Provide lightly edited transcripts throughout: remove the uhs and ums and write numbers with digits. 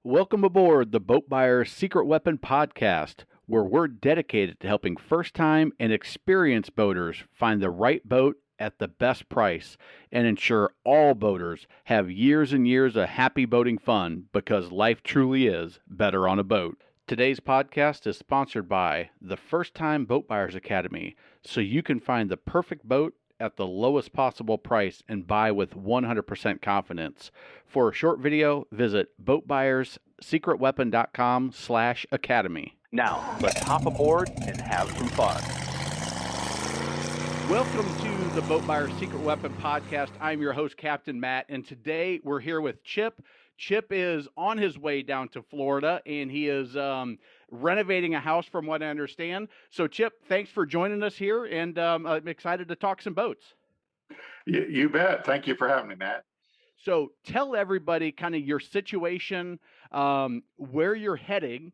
Welcome aboard the Boat Buyer's Secret Weapon podcast, where we're dedicated to helping first-time and experienced boaters find the right boat at the best price and ensure all boaters have years and years of happy boating fun because life truly is better on a boat. Today's podcast is sponsored by the First Time Boat Buyers Academy, so you can find the perfect boat at the lowest possible price and buy with 100% confidence. For a short video, visit boatbuyerssecretweapon.com/academy. Now, let's hop aboard and have some fun. Welcome to the Boat Buyer's Secret Weapon podcast. I'm your host, Captain Matt, and today we're here with Chip. Chip is on his way down to Florida, and he is renovating a house from what I understand. So, Chip, thanks for joining us here, and I'm excited to talk some boats. You bet. Thank you for having me, Matt. So tell everybody kind of your situation, where you're heading,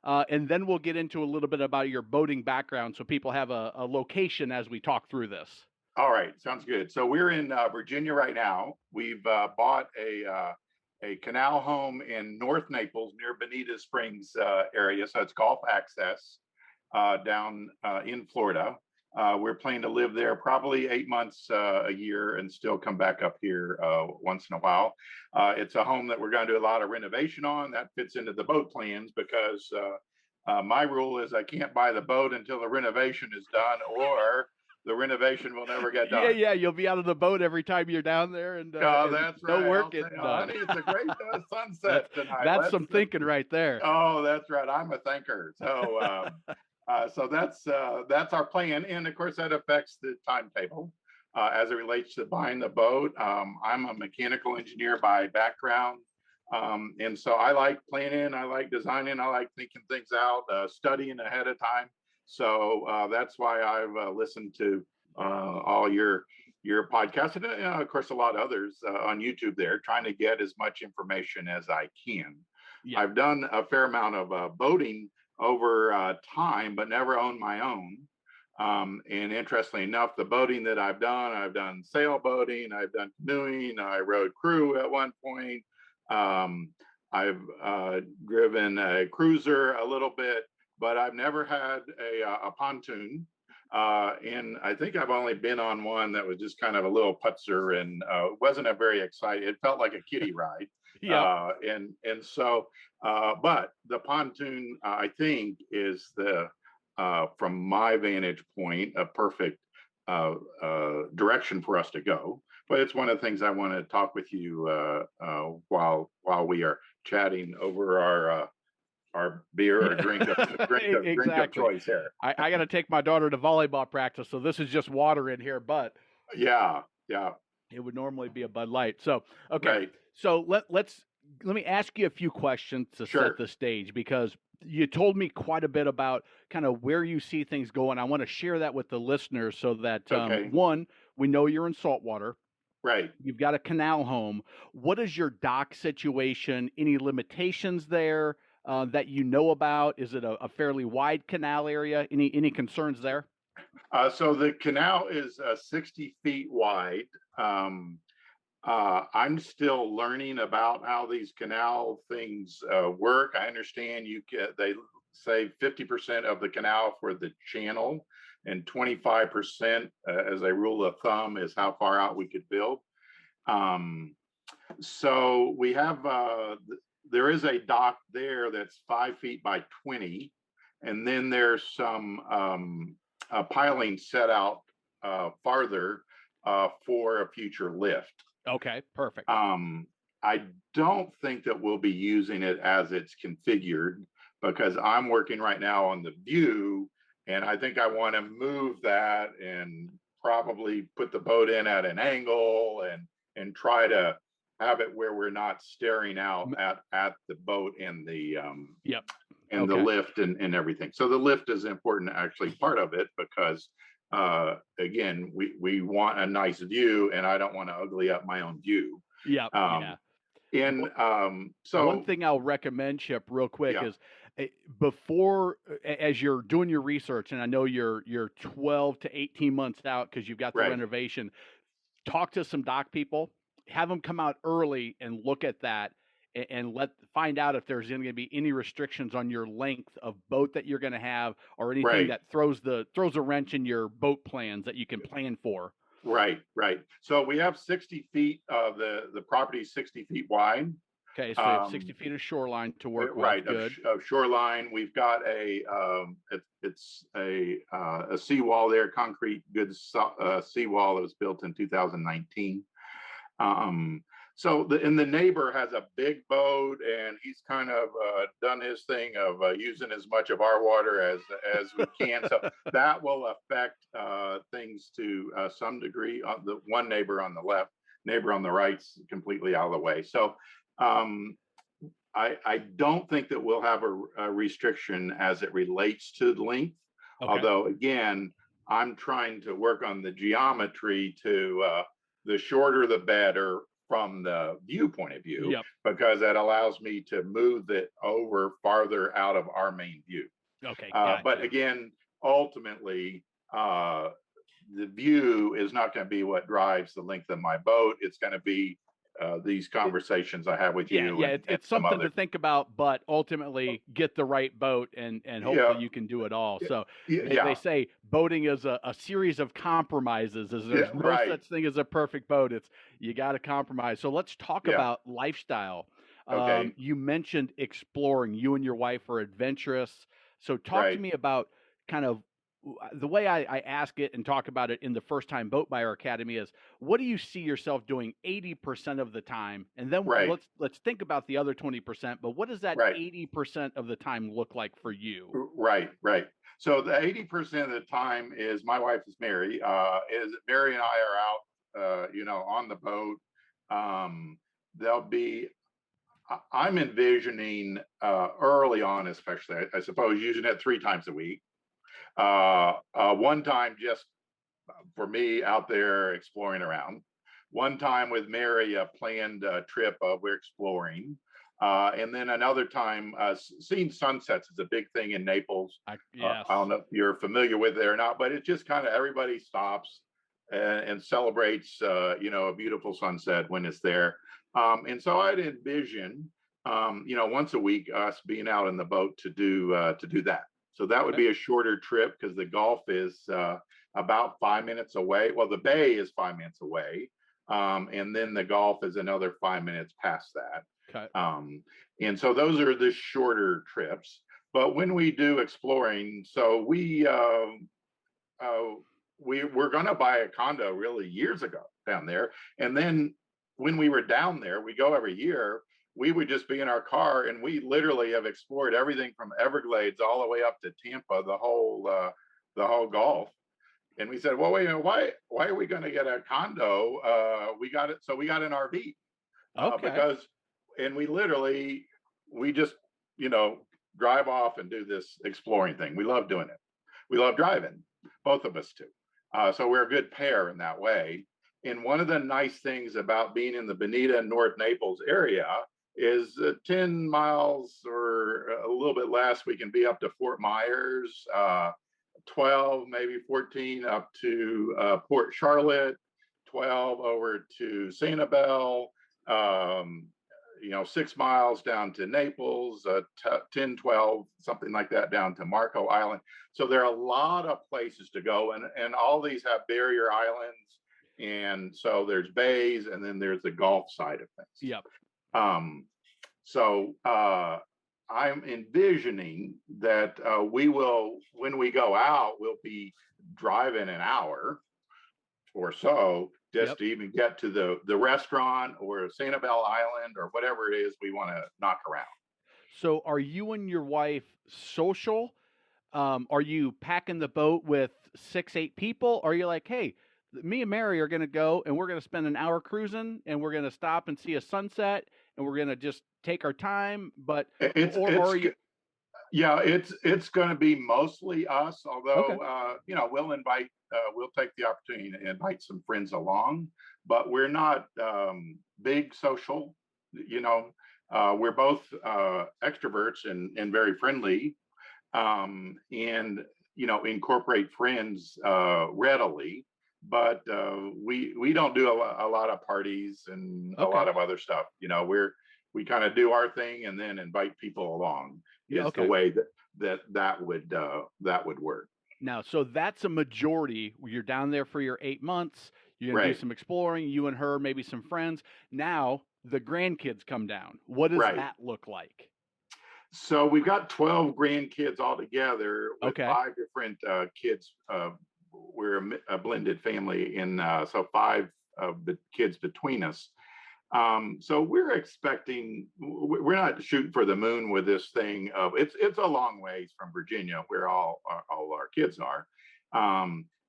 and then we'll get into a little bit about your boating background so people have a location as we talk through this. All right. Sounds good. So we're in Virginia right now. We've bought a canal home in North Naples near Bonita Springs area. So it's Gulf access down in Florida. We're planning to live there probably 8 months a year and still come back up here once in a while. It's a home that we're going to do a lot of renovation on. That fits into the boat plans because my rule is I can't buy the boat until the renovation is done, or the renovation will never get done. Yeah, you'll be out of the boat every time you're down there, and that's right. No work getting done. Honey, it's a great sunset tonight. That's some thinking right there. Oh, that's right. I'm a thinker. So. So that's our plan, and of course that affects the timetable as it relates to buying the boat. I'm a mechanical engineer by background, and so I like planning, I like designing, I like thinking things out, studying ahead of time. So that's why I've listened to all your podcasts, and of course a lot of others on YouTube there, trying to get as much information as I can. Yeah. I've done a fair amount of boating over time, but never owned my own. And interestingly enough, the boating that I've done sailboating, I've done canoeing, I rode crew at one point. I've driven a cruiser a little bit, but I've never had a pontoon. And I think I've only been on one that was just kind of a little putzer and wasn't a very exciting. It felt like a kiddie ride. Yeah. And so, but the pontoon, I think, is from my vantage point, a perfect direction for us to go. But it's one of the things I want to talk with you while we are chatting over our beer or drink of choice here. I got to take my daughter to volleyball practice, so this is just water in here. But yeah, it would normally be a Bud Light. So okay. Right. So let me ask you a few questions to set the stage, because you told me quite a bit about kind of where you see things going. I want to share that with the listeners so that, one, we know you're in saltwater. Right. You've got a canal home. What is your dock situation? Any limitations there that you know about? Is it a fairly wide canal area? Any concerns there? So the canal is 60 feet wide. I'm still learning about how these canal things work. I understand they say 50% of the canal for the channel, and 25% as a rule of thumb is how far out we could build. So we have there is a dock there that's 5 feet by 20, and then there's some piling set out farther for a future lift. Okay, perfect. I don't think that we'll be using it as it's configured, because I'm working right now on the view, and I think I want to move that and probably put the boat in at an angle and try to have it where we're not staring out at the boat and the the lift and everything. So the lift is important, actually, part of it, because again, we want a nice view, and I don't want to ugly up my own view. Yeah. And so one thing I'll recommend, Chip, real quick is before, as you're doing your research, and I know you're 12 to 18 months out because you've got the renovation, talk to some dock people, have them come out early and look at that, and find out if there's going to be any restrictions on your length of boat that you're going to have, or anything Right. that throws a wrench in your boat plans that you can plan for. Right. So we have 60 feet. The property is 60 feet wide. Okay, so you have 60 feet of shoreline to work with. Right. Good. Of shoreline. We've got it's a seawall there, concrete good seawall that was built in 2019. So the neighbor has a big boat, and he's kind of done his thing of using as much of our water as we can. So that will affect things to some degree. The one neighbor on the left, neighbor on the right's completely out of the way. So I don't think that we'll have a restriction as it relates to length. Okay. Although, again, I'm trying to work on the geometry to the shorter the better from the viewpoint of view, yep. Because that allows me to move it over farther out of our main view. Okay. But again, ultimately, the view is not going to be what drives the length of my boat. It's going to be these conversations I have with you. Yeah, it's something to think about, but ultimately get the right boat, and hopefully you can do it all. So they say boating is a series of compromises. There's no such thing as a perfect boat. You got to compromise. So let's talk about lifestyle. Okay. You mentioned exploring. You and your wife are adventurous. So talk to me about kind of the way I ask it and talk about it in the First Time Boat Buyer Academy is, what do you see yourself doing 80% of the time? And then let's think about the other 20%, but what does that 80% of the time look like for you? Right. So the 80% of the time is, my wife is Mary. Mary and I are out, on the boat. I'm envisioning early on, especially, I suppose, using it 3 times a week. One time just for me out there exploring around. One time with Mary, a planned trip we're exploring. And then another time, seeing sunsets is a big thing in Naples. Yes. I don't know if you're familiar with it or not, but it's just kind of everybody stops and celebrates, a beautiful sunset when it's there. And so I'd envision, once a week, us being out in the boat to do that. So that would be a shorter trip, because the Gulf is about 5 minutes away. Well, the bay is 5 minutes away. And then the Gulf is another 5 minutes past that. Okay. And so those are the shorter trips. But when we do exploring, so we were going to buy a condo really years ago down there. And then when we were down there, we go every year, we would just be in our car, and we literally have explored everything from Everglades all the way up to Tampa, the whole Gulf. And we said, well, wait a minute, why are we going to get a condo? We got an RV. Okay. And we just, drive off and do this exploring thing. We love doing it. We love driving, both of us too. So we're a good pair in that way. And one of the nice things about being in the Bonita and North Naples area is 10 miles or a little bit less, we can be up to Fort Myers, 12, maybe 14 up to Port Charlotte, 12 over to Sanibel, 6 miles down to Naples, 10, 12, something like that, down to Marco Island. So there are a lot of places to go, and all these have barrier islands. And so there's bays, and then there's the Gulf side of things. Yep. So I'm envisioning that we will, when we go out, we'll be driving an hour or so just to even get to the restaurant or Sanibel Island or whatever it is we want to knock around. So are you and your wife social? Are you packing the boat with 6-8 people? Or are you like, hey, me and Mary are going to go, and we're going to spend an hour cruising, and we're going to stop and see a sunset, and we're going to just take our time? But it's going to be mostly us, although we'll take the opportunity to invite some friends along, but we're not big social. We're both extroverts and very friendly, and incorporate friends readily. But we don't do a lot of parties and a lot of other stuff. we kind of do our thing and then invite people along is the Okay. way that would work. Now, so that's a majority. You're down there for your 8 months. You're going to do Right. some exploring, you and her, maybe some friends. Now the grandkids come down. What does Right. that look like? So we've got 12 grandkids altogether with Okay. 5 different kids. We're a blended family, and so 5 of the kids between us. So we're expecting, we're not shooting for the moon with this thing. It's a long ways from Virginia, where all our kids are,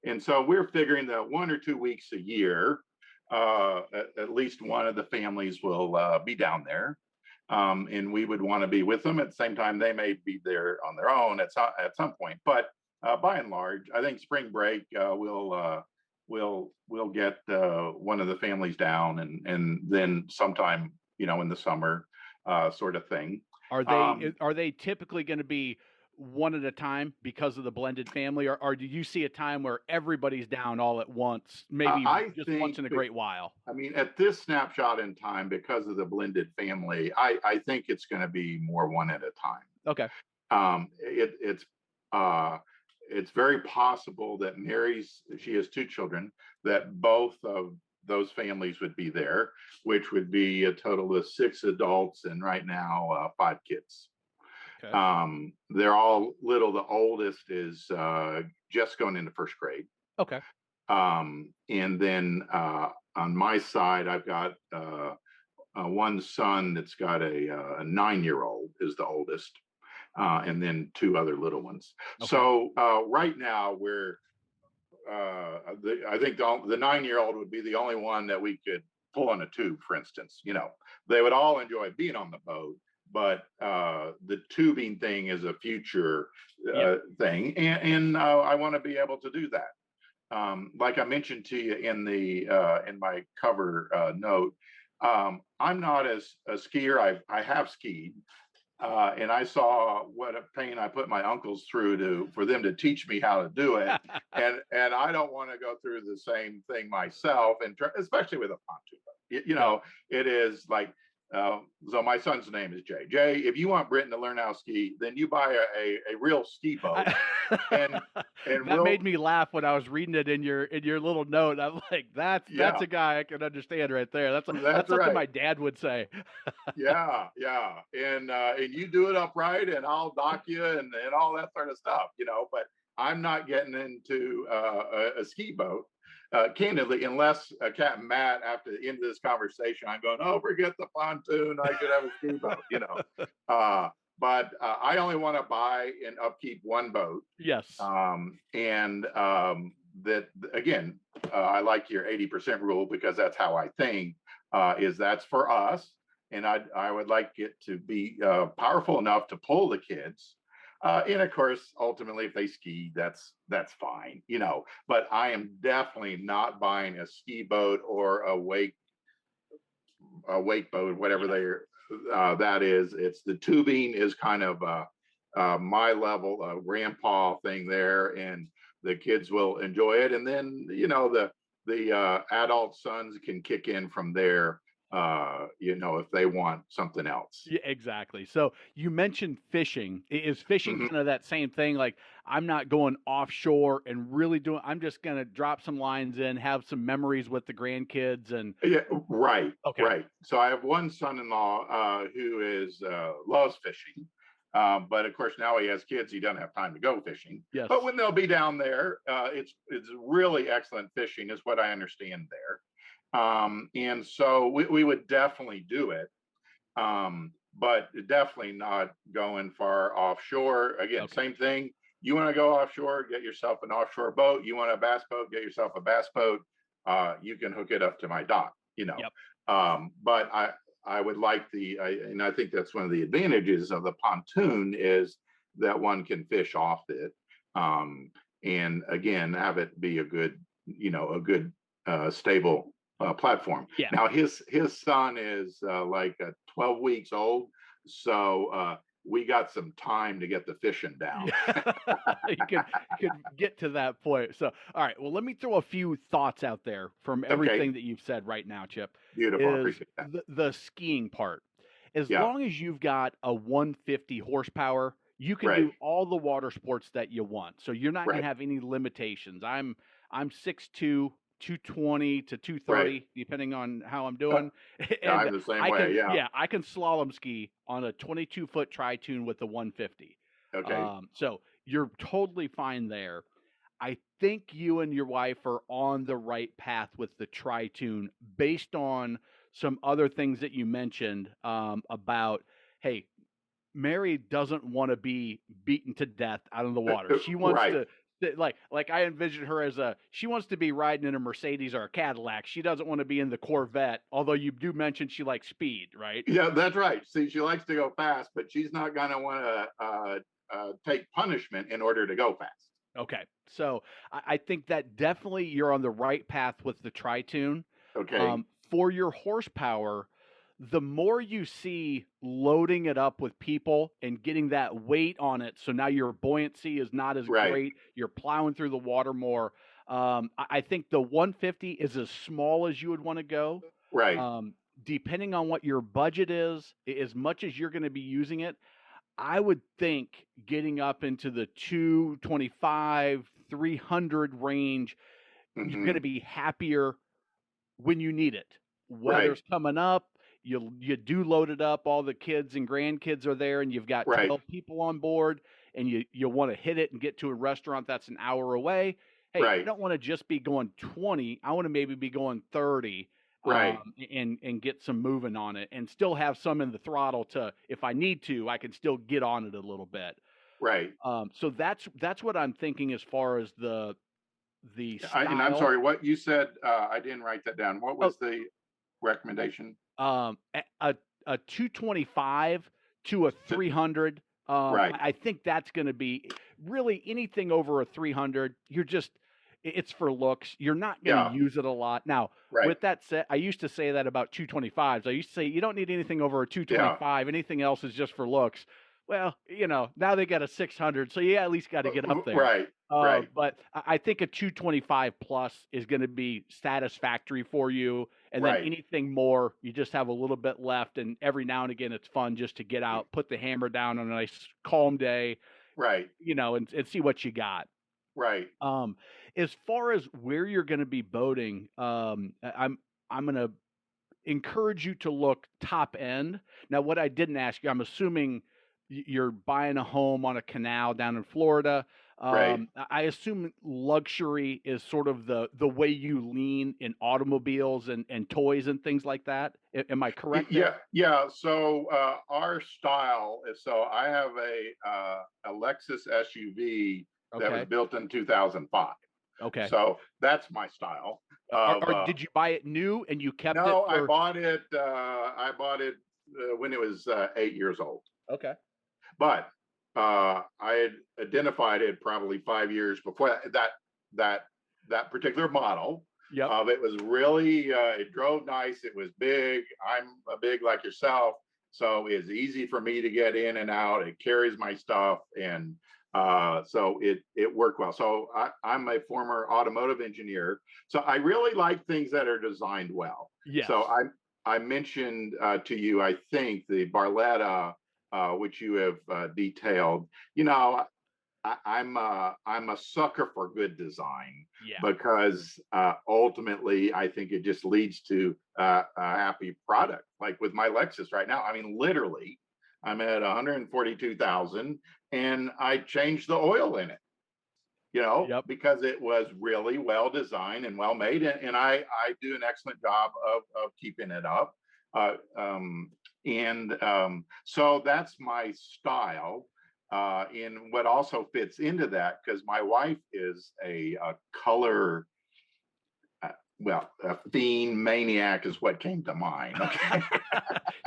and so we're figuring that 1 or 2 weeks a year, at least one of the families will be down there. And we would want to be with them. At the same time, they may be there on their own at some point. But by and large, I think spring break we'll get one of the families down, and then sometime in the summer, sort of thing. Are they typically going to be one at a time because of the blended family, or do you see a time where everybody's down all at once, maybe just once in a great while? I mean, at this snapshot in time, because of the blended family, I think it's going to be more one at a time. Okay. It's very possible that she has 2 children, that both of those families would be there, which would be a total of 6 adults and right now 5 kids. Okay. They're all little. The oldest is just going into 1st grade. Okay. And then on my side, I've got one son that's got a 9-year-old is the oldest, and then 2 other little ones. Okay. So right now we're, I think the 9-year-old would be the only one that we could pull on a tube, for instance. They would all enjoy being on the boat, but the tubing thing is a future thing, and I want to be able to do that. Like I mentioned to you in my cover note, I'm not a skier. I have skied, and I saw what a pain I put my uncles through for them to teach me how to do it, and I don't want to go through the same thing myself, and especially with a pontoon. It is like. So my son's name is Jay. Jay, if you want Britton to learn how to ski, then you buy a real ski boat. And that made me laugh when I was reading it in your little note. I'm like, that's a guy I can understand right there. That's something right. My dad would say. Yeah. And you do it upright, and I'll dock you and all that sort of stuff, But I'm not getting into a ski boat. Candidly, unless Captain Matt, after the end of this conversation, I'm going, oh, forget the pontoon. I should have a ski boat, But I only want to buy and upkeep one boat. Yes. And that, again, I like your 80% rule, because that's how I think, that's for us. And I would like it to be powerful enough to pull the kids. And of course, ultimately, if they ski, that's fine, But I am definitely not buying a ski boat or a wake boat, whatever that is. It's the tubing is kind of my level of grandpa thing there, and the kids will enjoy it. And then the adult sons can kick in from there. If they want something else. Yeah, exactly. So you mentioned fishing. Is fishing kind of that same thing? Like, I'm not going offshore and really I'm just going to drop some lines in, have some memories with the grandkids. And yeah, right. Okay. Right. So I have one son-in-law who loves fishing. But of course, now he has kids. He doesn't have time to go fishing. Yes. But when they'll be down there, it's really excellent fishing, is what I understand there. And so we would definitely do it, but definitely not going far offshore. Again, okay. Same thing. You want to go offshore, get yourself an offshore boat. You want a bass boat, get yourself a bass boat. You can hook it up to my dock, Yep. But I would like and I think that's one of the advantages of the pontoon, is that one can fish off it. And again, have it be a good stable platform. Yeah. Now his son is like 12 weeks old, so we got some time to get the fishing down. you could get to that point. So, all right. Well, let me throw a few thoughts out there from everything that you've said right now, Chip. Beautiful. Appreciate that. The skiing part. as Yeah. long as you've got a 150 horsepower, you can Right. do all the water sports that you want. So you're not going Right. to have any limitations. I'm 6'2", 220 to Right. 230, depending on how I'm doing. Yeah, And I'm the same way. Yeah. I can slalom ski on a 22-foot Tri-Toon with the 150. Okay. So you're totally fine there. I think you and your wife are on the right path with the Tri-Toon based on some other things that you mentioned about, hey, Mary doesn't want to be beaten to death out on the water. She wants Right. to like I envision her as she wants to be riding in a Mercedes or a Cadillac. She doesn't want to be in the Corvette, although you do mention she likes speed, right? Yeah, that's right. See, she likes to go fast, but she's not going to want to take punishment in order to go fast. Okay. So I think that definitely you're on the right path with the Tri-Toon. Okay. For your horsepower, the more you see loading it up with people and getting that weight on it, so now your buoyancy is not as Right. great. You're plowing through the water more. I think the 150 is as small as you would want to go. Right. Depending on what your budget is, as much as you're going to be using it, I would think getting up into the 225, 300 range, you're going to be happier when you need it. Right. Weather's coming up, you do load it up, all the kids and grandkids are there, and you've got Right. 12 people on board, and you want to hit it and get to a restaurant that's an hour away. Hey, I Right. don't want to just be going 20. I want to maybe be going 30, Right. and get some moving on it, and still have some in the throttle to, if I need to, I can still get on it a little bit. Right. So that's what I'm thinking as far as the And I'm style. sorry, what you said, I didn't write that down. What Oh, was the recommendation? a 225 to a 300. Right. I think that's going to be really anything over a 300. It's for looks. You're not going to Yeah. use it a lot. Now, Right. with that said, I used to say that about 225s. I used to say you don't need anything over a Yeah. 225. Anything else is just for looks. Well, now they got a 600, so you at least got to get up there. Right. Right. But I think a 225 plus is going to be satisfactory for you. And then Right. anything more, you just have a little bit left. And every now and again, it's fun just to get out, put the hammer down on a nice calm day, Right. and see what you got. Right. As far as where you're going to be boating, I'm going to encourage you to look top end. Now, what I didn't ask you, I'm assuming you're buying a home on a canal down in Florida. Right. I assume luxury is sort of the way you lean in automobiles and toys and things like that. Am I correct there? Yeah. So our style is, so I have a Lexus SUV that was Okay. built in 2005. Okay. So that's my style. Did you buy it new and you kept No, it I for? bought it. I bought it when it was 8 years old. Okay. But I had identified it probably 5 years before that particular model. Yep. It was really, it drove nice. It was big. I'm a big like yourself, so it's easy for me to get in and out. It carries my stuff, and so it worked well. So I'm a former automotive engineer, so I really like things that are designed well. Yes. So I mentioned to you, I think, the Barletta, which you have detailed. I'm a sucker for good design. Yeah. Because ultimately I think it just leads to a happy product. Like with my Lexus right now, I mean, literally, I'm at 142,000, and I changed the oil in it. Yep. Because it was really well designed and well made, and I do an excellent job of keeping it up. So that's my style. And what also fits into that, because my wife is a color, a fiend maniac is what came to mind. Okay.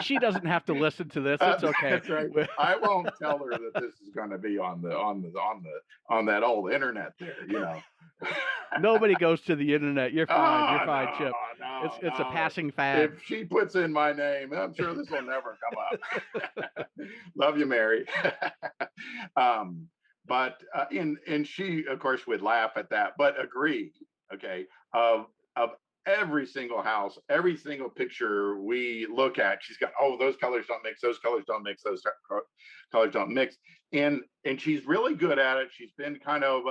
She doesn't have to listen to this. It's okay. That's right. I won't tell her that this is going to be on that old internet there. Nobody goes to the internet. You're fine. You're fine, no, Chip. no, It's a no. passing fad. If she puts in my name, I'm sure this will never come up. Love you, Mary. But and she, of course, would laugh at that, but agree. Okay, of every single house, every single picture we look at, she's got, oh, those colors don't mix, those colors don't mix, those colors don't mix. And she's really good at it. She's been kind of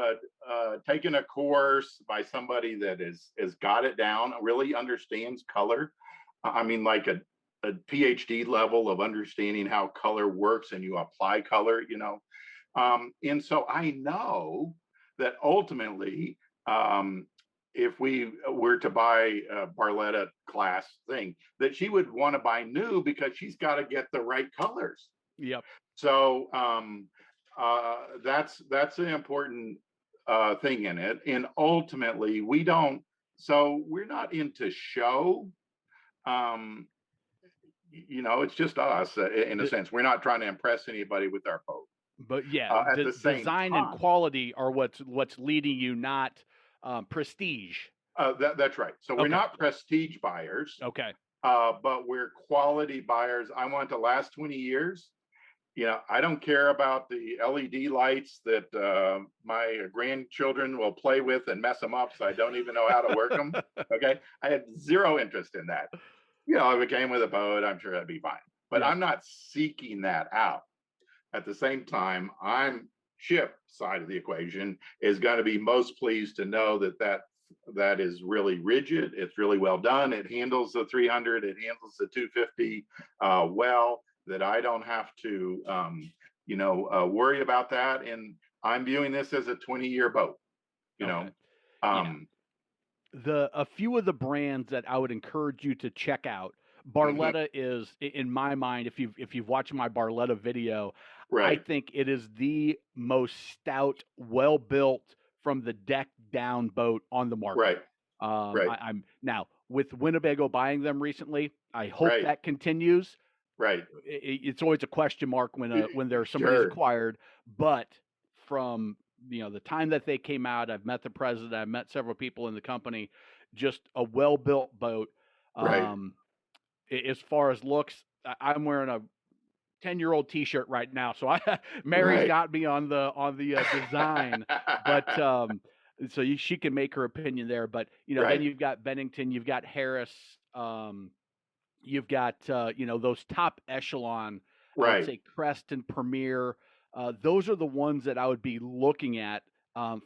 taken a course by somebody that has got it down, really understands color. I mean, like a PhD level of understanding how color works, and you apply color, you know. And so I know that ultimately, if we were to buy a Barletta class thing, that she would want to buy new because she's got to get the right colors. Yep. So that's an important thing in it. And ultimately, we don't. So we're not into show. You know, it's just us in a sense. We're not trying to impress anybody with our boat. But yeah, At the same design time, and quality are what's leading you, not prestige. That's right. So we're Okay. not prestige buyers, Okay. but we're quality buyers. I want to last 20 years. You know, I don't care about the LED lights that my grandchildren will play with and mess them up, so I don't even know how to work them. Okay. I have zero interest in that. You know, if it came with a boat, I'm sure that'd be fine. But Yeah. I'm not seeking that out. At the same time, I'm ship side of the equation is going to be most pleased to know that is really rigid. It's really well done. It handles the 300. It handles the 250 well. That I don't have to, worry about that. And I'm viewing this as a 20-year boat. You know, Yeah. A few of the brands that I would encourage you to check out. Barletta is, in my mind, if you've watched my Barletta video, I right, think it is the most stout, well built from the deck down boat on the market. right, right, I'm now with Winnebago buying them recently. I hope right, that continues. right. It's always a question mark when there's somebody's Sure. acquired, but from the time that they came out, I've met the president, I've met several people in the company. Just a well built boat. Right. As far as looks, I'm wearing a 10-year-old T-shirt right now, so Mary's Right. got me on the design, but so she can make her opinion there. But then Right. you've got Bennington, you've got Harris, you've got those top echelon. I would Right. say Crest and Premier. Those are the ones that I would be looking at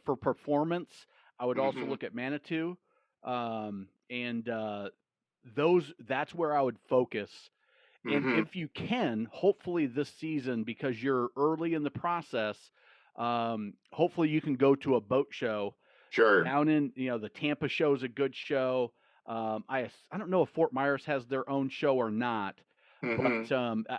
for performance. I would also look at Manitou, and that's where I would focus. And if you can, hopefully this season, because you're early in the process, hopefully you can go to a boat show. Sure. Down in, the Tampa show is a good show. I don't know if Fort Myers has their own show or not, but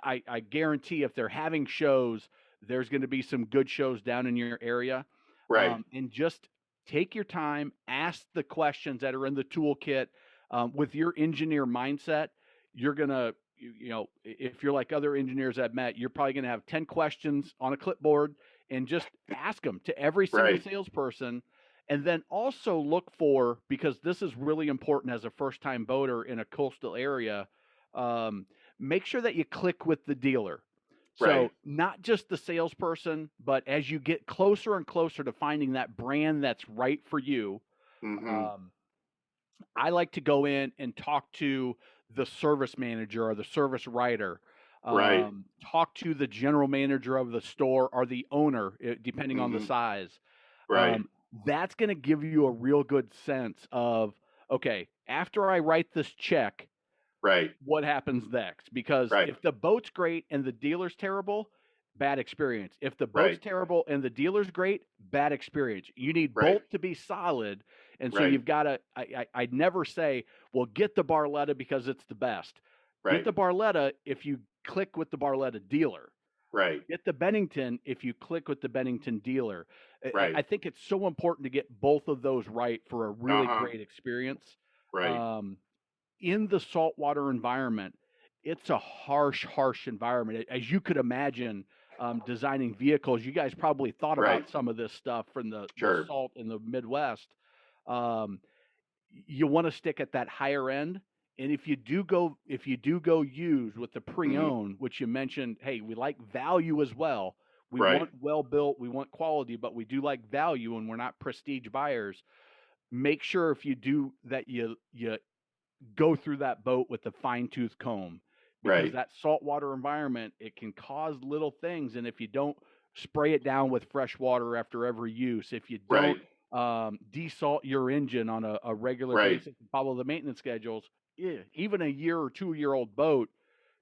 I guarantee if they're having shows, there's going to be some good shows down in your area. Right. And just take your time, ask the questions that are in the toolkit. With your engineer mindset, you're going to, if you're like other engineers I've met, you're probably going to have 10 questions on a clipboard and just ask them to every single Right. salesperson. And then also look for, because this is really important as a first-time boater in a coastal area, make sure that you click with the dealer. So Right. not just the salesperson, but as you get closer and closer to finding that brand that's right for you, I like to go in and talk to the service manager or the service writer, Right. talk to the general manager of the store or the owner, depending on the size. Right. That's going to give you a real good sense of, okay, after I write this check, Right. what happens next? Because Right. if the boat's great and the dealer's terrible, bad experience. If the boat's Right. terrible and the dealer's great, bad experience. You need Right. both to be solid. And so Right. you've got to, I'd never say, well, get the Barletta because it's the best. Right. Get the Barletta if you click with the Barletta dealer. Right. Get the Bennington if you click with the Bennington dealer. Right. I think it's so important to get both of those right for a really great experience. Right. In the saltwater environment, it's a harsh environment. As you could imagine, designing vehicles, you guys probably thought Right. about some of this stuff from the Sure. salt in the Midwest. You want to stick at that higher end. And if you do go used with the pre-owned, which you mentioned, hey, we like value as well. We Right. want well built, we want quality, but we do like value, and we're not prestige buyers. make sure if you do that, you go through that boat with the fine tooth comb, because Right. that saltwater environment, it can cause little things. And if you don't spray it down with fresh water after every use, if you don't Right. desalt your engine on a regular Right. basis and follow the maintenance schedules, even a year or 2 year old boat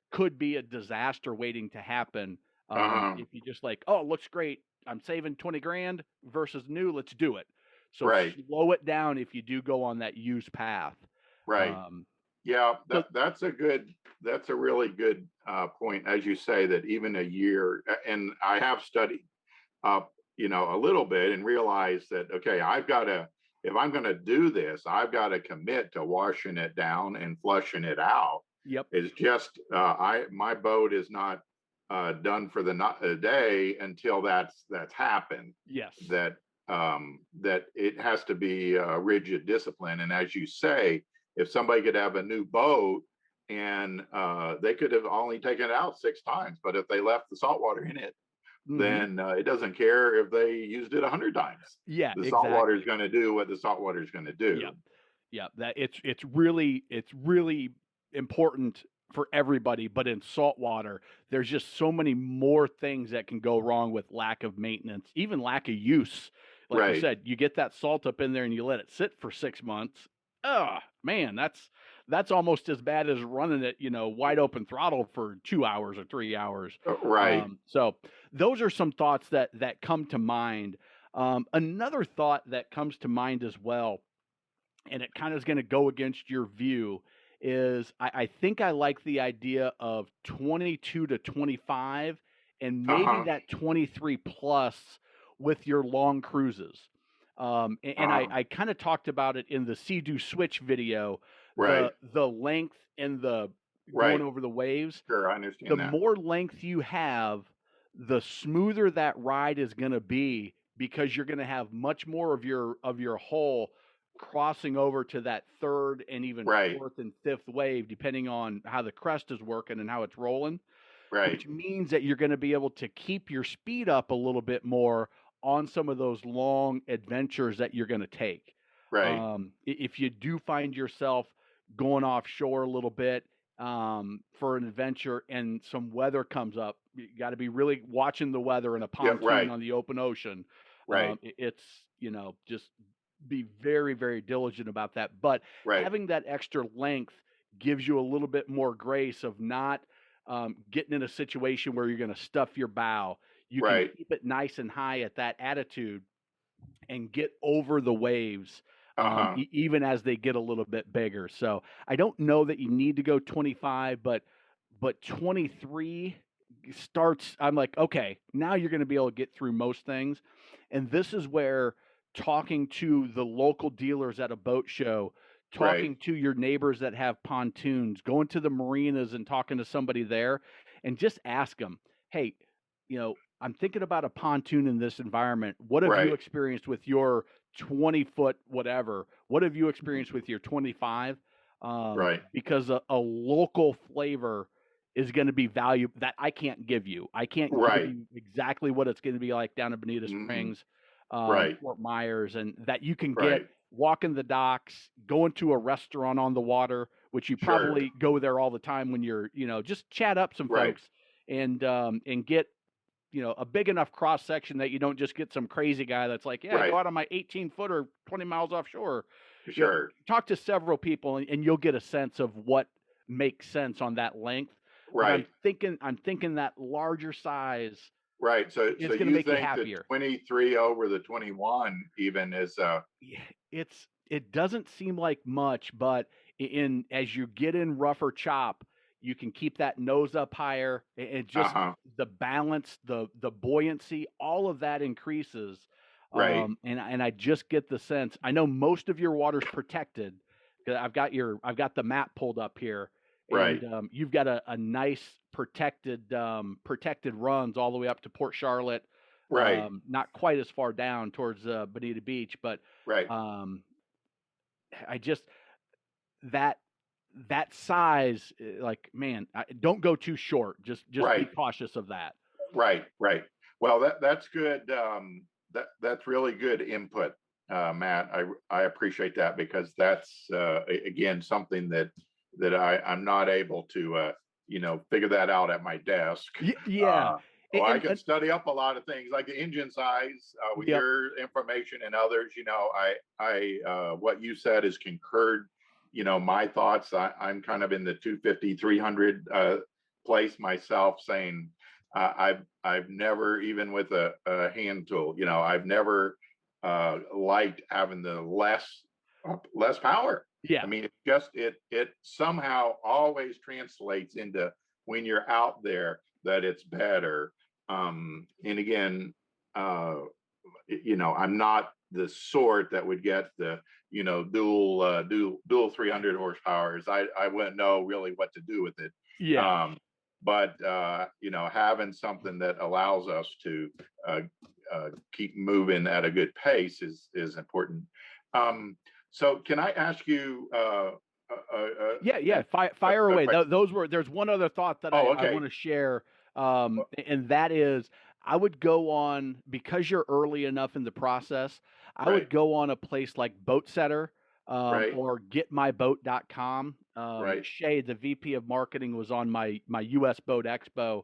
could be a disaster waiting to happen. Uh-huh. If you just like, oh, it looks great, I'm saving 20 grand versus new, let's do it. So Right. slow it down if you do go on that used path. Right. Um, Yeah, so that's a really good point, as you say, that even a year, and I have studied a little bit and realized that, okay, if I'm going to do this, I've got to commit to washing it down and flushing it out. yep. It's just, my boat is not done for the day until that's happened. Yes. That it has to be rigid discipline. And as you say, if somebody could have a new boat and they could have only taken it out 6 times, but if they left the salt water in it, Hmm. then it doesn't care if they used it 100 times. Yeah, The salt water is exactly. going to do what the salt water is going to do. Yep. Yeah, that it's really important for everybody, but in saltwater, there's just so many more things that can go wrong with lack of maintenance, even lack of use. Like you Right. said, you get that salt up in there and you let it sit for 6 months. Oh man, that's almost as bad as running it, wide open throttle for 2 hours or 3 hours. Right. So those are some thoughts that come to mind. Another thought that comes to mind as well, and it kind of is going to go against your view, is I think I like the idea of 22 to 25 and maybe Uh-huh. that 23 plus with your long cruises. And I, Uh-huh. I kind of talked about it in the Sea-Doo Switch video, Right. the length and the going Right. over the waves. Sure. I The understand that. more length you have, the smoother that ride is going to be, because you're going to have much more of your hull crossing over to that third and even Right. fourth and fifth wave, depending on how the crest is working and how it's rolling, Right. which means that you're going to be able to keep your speed up a little bit more on some of those long adventures that you're going to take. Right. If you do find yourself going offshore a little bit for an adventure and some weather comes up, you got to be really watching the weather in a Yeah. pontoon Right. on the open ocean. Right. It's, just be very, very diligent about that. But Right. having that extra length gives you a little bit more grace of not getting in a situation where you're going to stuff your bow. You can Right. keep it nice and high at that attitude and get over the waves, Uh-huh. even as they get a little bit bigger. So I don't know that you need to go 25, but 23 starts. I'm like, okay, now you're going to be able to get through most things, and this is where talking to the local dealers at a boat show, Right. talking to your neighbors that have pontoons, going to the marinas and talking to somebody there, and just ask them, hey, I'm thinking about a pontoon in this environment. What have you Right. experienced with your 20-foot whatever? What have you experienced with your 25? Right. Because a local flavor is going to be value that I can't give you. I can't give Right. you exactly what it's going to be like down in Bonita Hmm. Springs, Right. Fort Myers, and that you can get Right. walking the docks, going to a restaurant on the water, which you Sure. probably go there all the time when you're, just chat up some Right. folks and get a big enough cross section that you don't just get some crazy guy that's like, yeah, go Right. out on my 18-footer 20 miles offshore. Sure. Talk to several people and you'll get a sense of what makes sense on that length. But I'm Right. thinking, I'm thinking that larger size Right. So is going to you make you think that happier. 23 over the 21 even is Yeah, it doesn't seem like much, but in as you get in rougher chop, you can keep that nose up higher, and just uh-huh. the balance, the buoyancy, all of that increases. Right. And I just get the sense. I know most of your water's protected. 'Cause I've got the map pulled up here, and Right. you've got a nice protected runs all the way up to Port Charlotte. Right. Not quite as far down towards Bonita Beach, but Right. um, I just that that size, like, man, don't go too short. Just be Right. cautious of that. Right. Right. Well, that's good. That's really good input. Matt, I appreciate that, because that's again something that I'm not able to figure that out at my desk. Yeah. Well, I can And study up a lot of things like the engine size with yep. your information and others. I what you said is concurred. My thoughts. I'm kind of in the 250, 300 place myself, saying I've never, even with a hand tool, I've never liked having the less power. I Yeah. mean, it somehow always translates into, when you're out there, that it's better. And again, I'm not the sort that would get the dual 300 horsepowers. I wouldn't know really what to do with it. Yeah. But having something that allows us to keep moving at a good pace is important. So can I ask you? Yeah. Fire away. There's one other thought that I okay. want to share, and that is, I would go on, because you're early enough in the process, I would Right. go on a place like Boat Setter, Right. or getmyboat.com. Right. Shay, the VP of marketing, was on my US Boat Expo.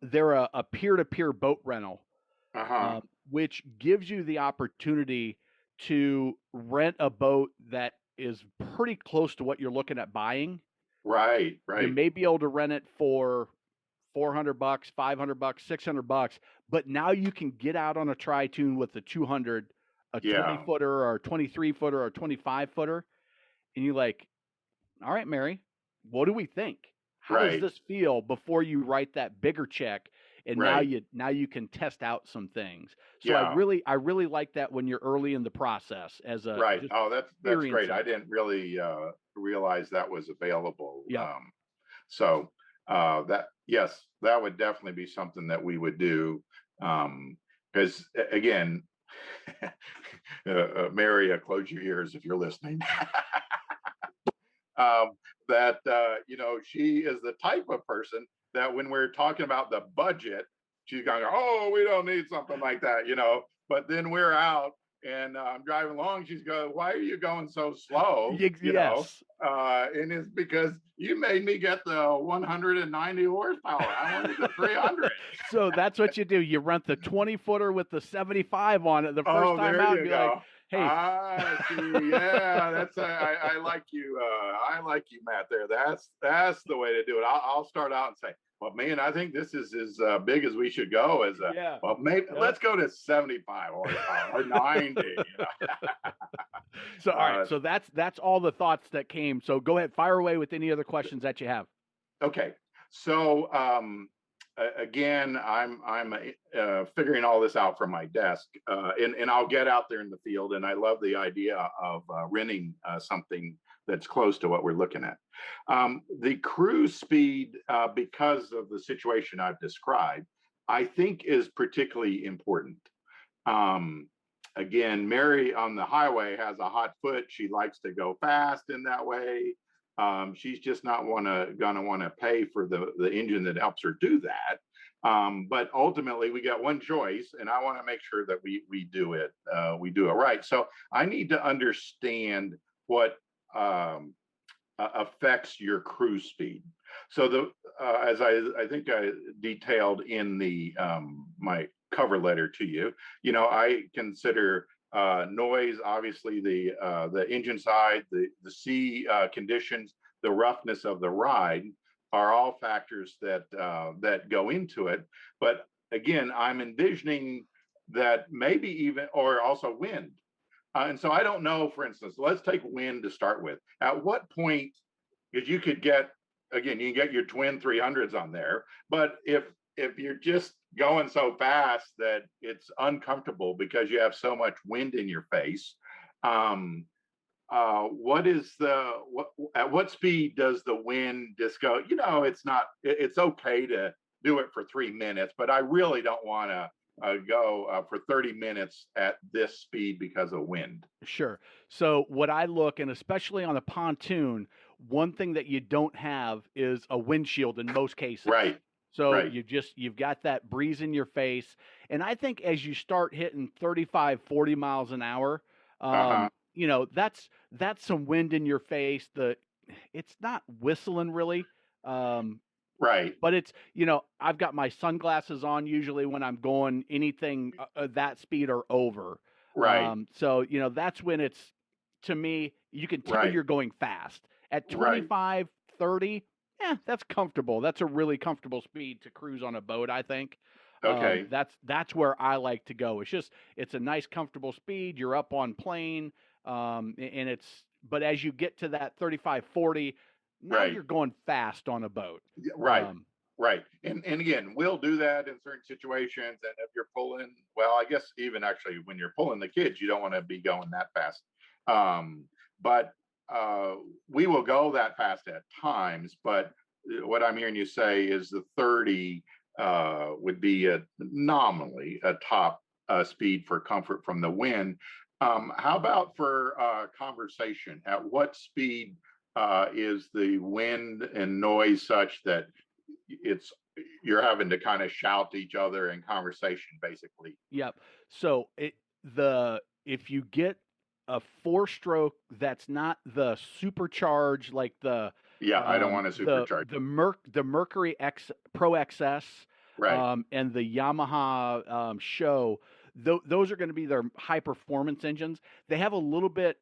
They're a peer-to-peer boat rental, Uh-huh. which gives you the opportunity to rent a boat that is pretty close to what you're looking at buying. Right. You Right. may be able to rent it for $400, $500, $600, but now you can get out on a Tri-Toon with a 200, a 20 Yeah. footer or 23 footer or 25 footer, and you're like, all right, Mary, what do we think? How does Right. this feel, before you write that bigger check? And Right. now you can test out some things. So Yeah. I really like that when you're early in the process, as a Right. just Oh, that's great. experiencing I it. didn't really realize that was available. Yep. So that, yes, that would definitely be something that we would do. Because again, Mary, close your ears if you're listening. That she is the type of person that, when we're talking about the budget, she's going, oh, we don't need something like that. But then we're out, and I'm driving along, she's going, why are you going so slow? Yes. And it's because you made me get the 190 horsepower. I wanted the 300. So that's what you do. You rent the 20 footer with the 75 on it the first Oh, time there out, you and be like, go. hey, See. Yeah, that's I like you. I like you, Matt. There, that's the way to do it. I'll start out and say, well, man, I think this is as big as we should go. As a yeah. well, maybe let's go to 75 or 90. So all right, so that's all the thoughts that came. So go ahead, fire away with any other questions that you have. Okay, so again, I'm figuring all this out from my desk, and I'll get out there in the field. And I love the idea of renting something that's close to what we're looking at. The cruise speed, because of the situation I've described, I think is particularly important. Again, Mary on the highway has a hot foot. She likes to go fast in that way. She's just not gonna want to pay for the engine that helps her do that. But ultimately, we got one choice, and I want to make sure that we do it right. So I need to understand what affects your cruise speed. So as I think I detailed in the my cover letter to you, I consider noise, obviously the engine side, the sea conditions, the roughness of the ride are all factors that go into it. But again, I'm envisioning that maybe even, or also wind. And so I don't know, for instance, let's take wind to start with. At what point, because you could get, again, you can get your twin 300s on there, but if you're just going so fast that it's uncomfortable because you have so much wind in your face, at what speed does the wind just go? It's okay to do it for 3 minutes, but I really don't want to go for 30 minutes at this speed because of wind. Sure. So what I look, and especially on a pontoon, one thing that you don't have is a windshield in most cases. Right. So Right. you've got that breeze in your face. And I think as you start hitting 35, 40 miles an hour, Uh-huh. That's some wind in your face. It's not whistling really. Um, Right. but I've got my sunglasses on usually when I'm going anything that speed or over. Right. That's when to me, you can tell Right. you're going fast. At Right. 25, 30, yeah, that's comfortable. That's a really comfortable speed to cruise on a boat, I think. Okay. That's where I like to go. It's a nice comfortable speed. You're up on plane, and but as you get to that 35, 40, now Right. you're going fast on a boat. Yeah, right. Um, Right. And again, we'll do that in certain situations. And if you're pulling, well, I guess even actually when you're pulling the kids, you don't want to be going that fast. Um, but we will go that fast at times. But what I'm hearing you say is the 30 would be nominally a top speed for comfort from the wind. How about for conversation? At what speed is the wind and noise such that it's you're having to kind of shout to each other in conversation, basically? Yep. So if you get a four-stroke that's not the supercharged like Yeah, I don't want to supercharge. the Mercury X Pro XS Right. and the Yamaha Show, those are going to be their high performance engines. They have a little bit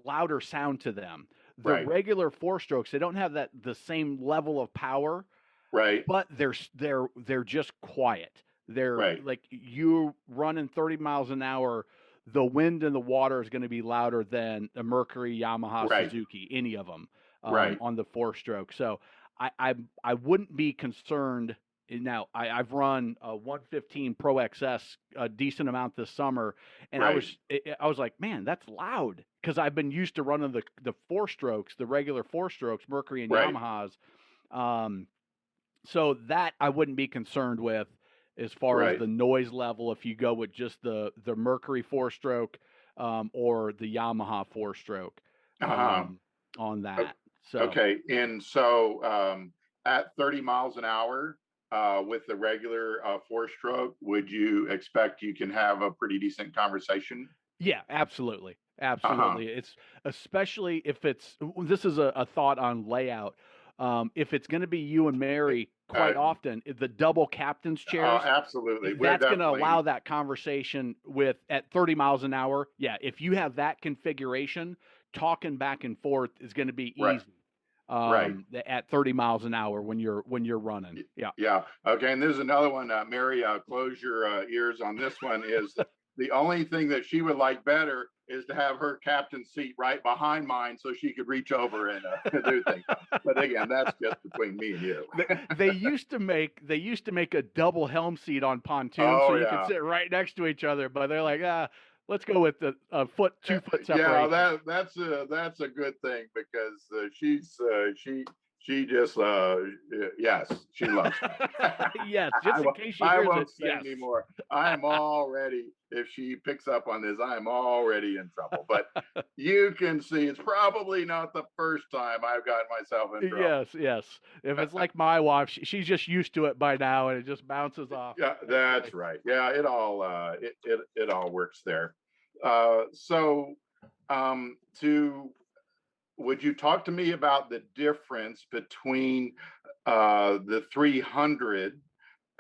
louder sound to them. The Right. regular four strokes, they don't have the same level of power, Right. but they're just quiet. They're Right. like you running 30 miles an hour, the wind and the water is going to be louder than a Mercury, Yamaha, Right. Suzuki, any of them Right. on the four stroke. So I wouldn't be concerned. Now I've run a 115 Pro XS a decent amount this summer, and Right. I was like, man, that's loud because I've been used to running the four strokes, the regular four strokes, Mercury and Right. Yamahas. So that I wouldn't be concerned with as far as Right. the noise level if you go with just the Mercury four stroke or the Yamaha four stroke Uh-huh. on that. So Okay. And so at 30 miles an hour with the regular four stroke, would you expect you can have a pretty decent conversation? yeah, absolutely. Uh-huh. Absolutely. It's especially if this is a thought on layout. If it's going to be you and Mary Uh, quite often, the double captain's chairs, Absolutely. We're that's going to allow definitely that conversation at 30 miles an hour. Yeah, if you have that configuration, talking back and forth is going to be right. easy Right. at 30 miles an hour when you're running. Yeah. Yeah. Okay. And there's another one, Mary. Close your ears on this one. Is the only thing that she would like better is to have her captain's seat right behind mine, so she could reach over and do things. But again, that's just between me and you. They used to make a double helm seat on Pontoon so Oh you could yeah. sit right next to each other, but they're like, let's go with the 2 foot Yeah, separation. that's a good thing because she just yes, she loves me. Yes, just in case she I hears it. won't say Yes. anymore. I'm already, if she picks up on this, I'm already in trouble. But you can see it's probably not the first time I've gotten myself in trouble. Yes, yes. If it's like my wife, she's just used to it by now, and it just bounces off. Yeah, Hopefully. that's right. Yeah, it all works there. So to would you talk to me about the difference between the 300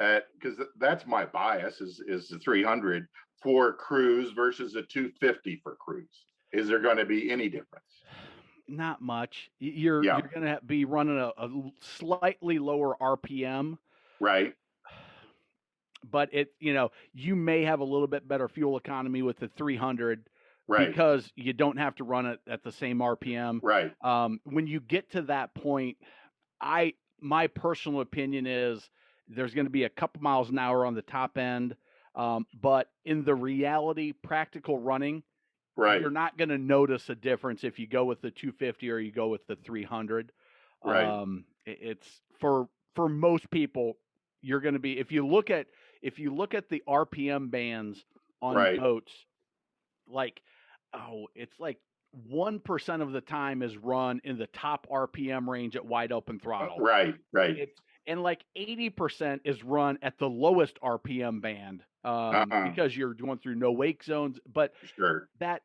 at, because that's my bias is the 300 for cruise versus a 250 for cruise? Is there going to be any difference? Not much. You're Yeah. going to be running a slightly lower RPM, Right. but you may have a little bit better fuel economy with the 300 Right. because you don't have to run it at the same RPM. Right. When you get to that point, my personal opinion is there's going to be a couple miles an hour on the top end, but in the reality, practical running, Right. you're not going to notice a difference if you go with the 250 or you go with the 300. Right. It's for most people, you're going to be if you look at the RPM bands on Right. boats, like it's like 1% of the time is run in the top RPM range at wide open throttle. Right. Right. and like 80% is run at the lowest RPM band, Uh-huh. because you're going through no wake zones. But Sure. that,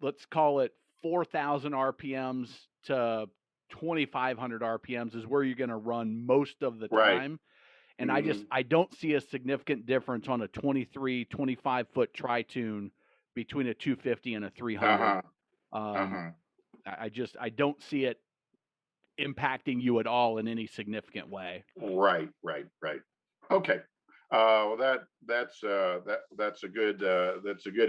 let's call it 4,000 RPMs to 2,500 RPMs is where you're going to run most of the Right. time. And Hmm. I don't see a significant difference on a 23, 25-foot Tri-Toon between a 250 and a 300. Uh-huh. Um, Uh-huh. I don't see it impacting you at all in any significant way. Right, right, right. Okay. Well, that's a good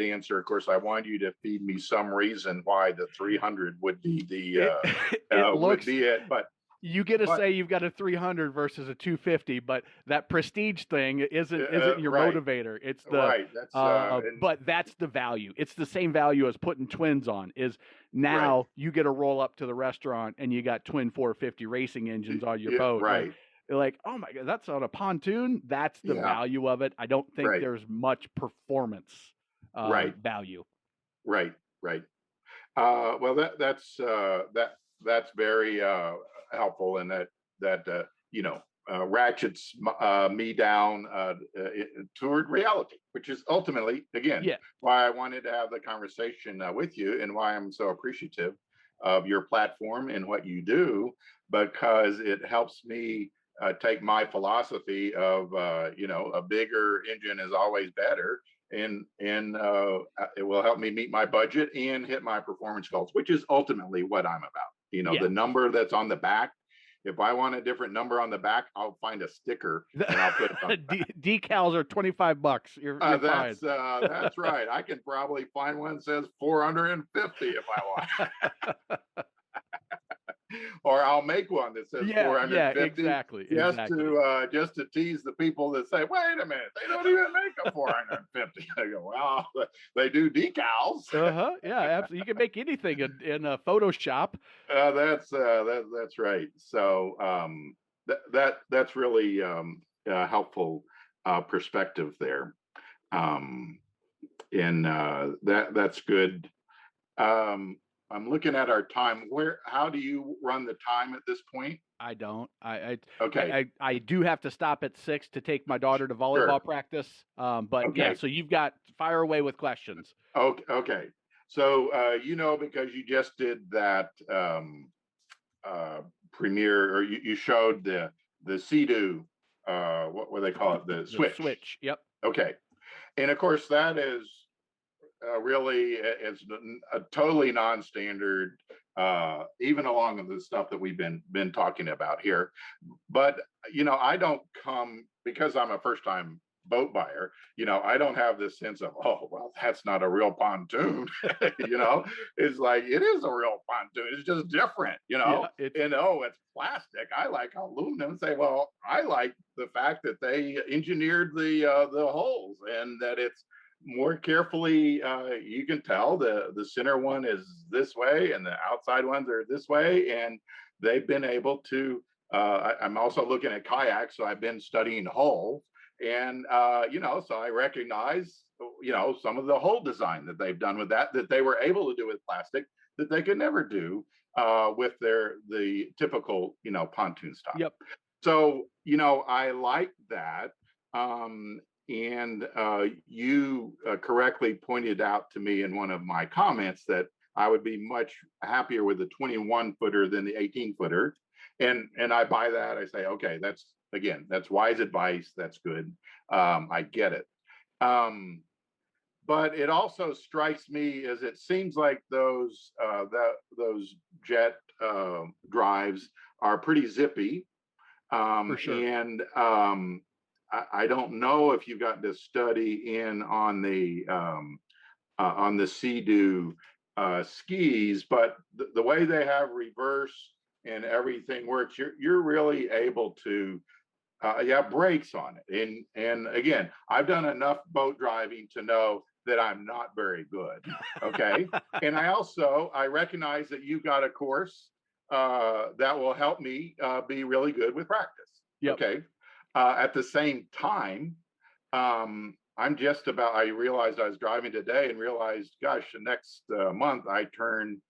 answer. Of course, I want you to feed me some reason why the 300 would be It it would looks, be it. you get to But say you've got a 300 versus a 250, but that prestige thing isn't your right, motivator. It's the right. That's and but that's the value. It's the same value as putting twins on. Is right, now you get to roll up to the restaurant and you got twin 450 racing engines on your boat. right. You're like, oh my god, that's on a pontoon. That's the Yeah, value of it. I don't think right, there's much performance right, value. right, right. Well, that's very helpful, and that ratchets me down toward reality, which is ultimately, again, Yeah. why I wanted to have the conversation with you, and why I'm so appreciative of your platform and what you do, because it helps me take my philosophy of a bigger engine is always better, and it will help me meet my budget and hit my performance goals, which is ultimately what I'm about. Yeah. The number that's on the back. If I want a different number on the back, I'll find a sticker and I'll put it on the back. Decals are $25. You're fine. That's right. I can probably find one that says 450 if I want. Or I'll make one that says Yeah, 450 exactly. just to tease the people that say, wait a minute, they don't even make a 450. I go, well, they do decals. Yeah, absolutely. You can make anything in Photoshop. That's right. So that's really helpful perspective there. And that's good. I'm looking at our time. How do you run the time at this point? I don't. Okay, I do have to stop at 6 to take my daughter to volleyball sure. practice. But yeah, Okay, so you've got fire away with questions. okay, okay. So because you just did that premiere, or you showed the Sea-Doo, what do they call it? The The switch. switch. Yep. Okay, and of course that is really, it's a totally non-standard, even along with the stuff that we've been talking about here. But I don't come, because I'm a first-time boat buyer. I don't have this sense of, oh well, that's not a real pontoon. It's like, it is a real pontoon. It's just different. Yeah. It's plastic. I like aluminum. Say, well, I like the fact that they engineered the holes, and that it's more carefully. You can tell the center one is this way and the outside ones are this way, and they've been able to. I'm also looking at kayaks, so I've been studying hulls, and so I recognize some of the hull design that they've done with that they were able to do with plastic that they could never do with the typical pontoon style. Yep. So I like that. And you correctly pointed out to me in one of my comments that I would be much happier with the 21 footer than the 18 footer. And I buy that. I say, okay, that's wise advice. That's good. I get it. But it also strikes me as it seems like those jet drives are pretty zippy. For sure. And I don't know if you've got to study in on the Sea-Doo skis, but the way they have reverse and everything works, you're really able to brakes on it. And again, I've done enough boat driving to know that I'm not very good. Okay. And I recognize that you've got a course that will help me be really good with practice. Yep. Okay. At the same time, I realized I was driving today and realized, gosh, the next month I turn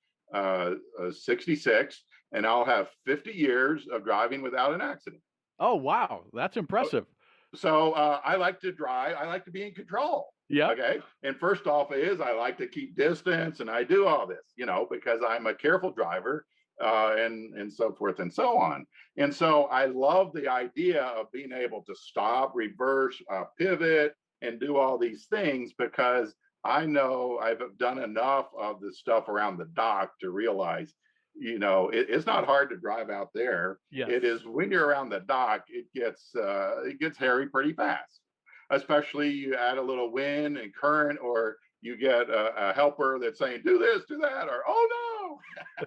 66, and I'll have 50 years of driving without an accident. Oh, wow. That's impressive. So I like to drive. I like to be in control. Yep. Okay. And first off is I like to keep distance and I do all this, because I'm a careful driver and so forth and so on. And so I love the idea of being able to stop, reverse, pivot, and do all these things because I know I've done enough of the stuff around the dock to realize, it's not hard to drive out there. Yes. It is when you're around the dock, it gets hairy pretty fast. Especially you add a little wind and current, or you get a helper that's saying, "Do this, do that," or "Oh no."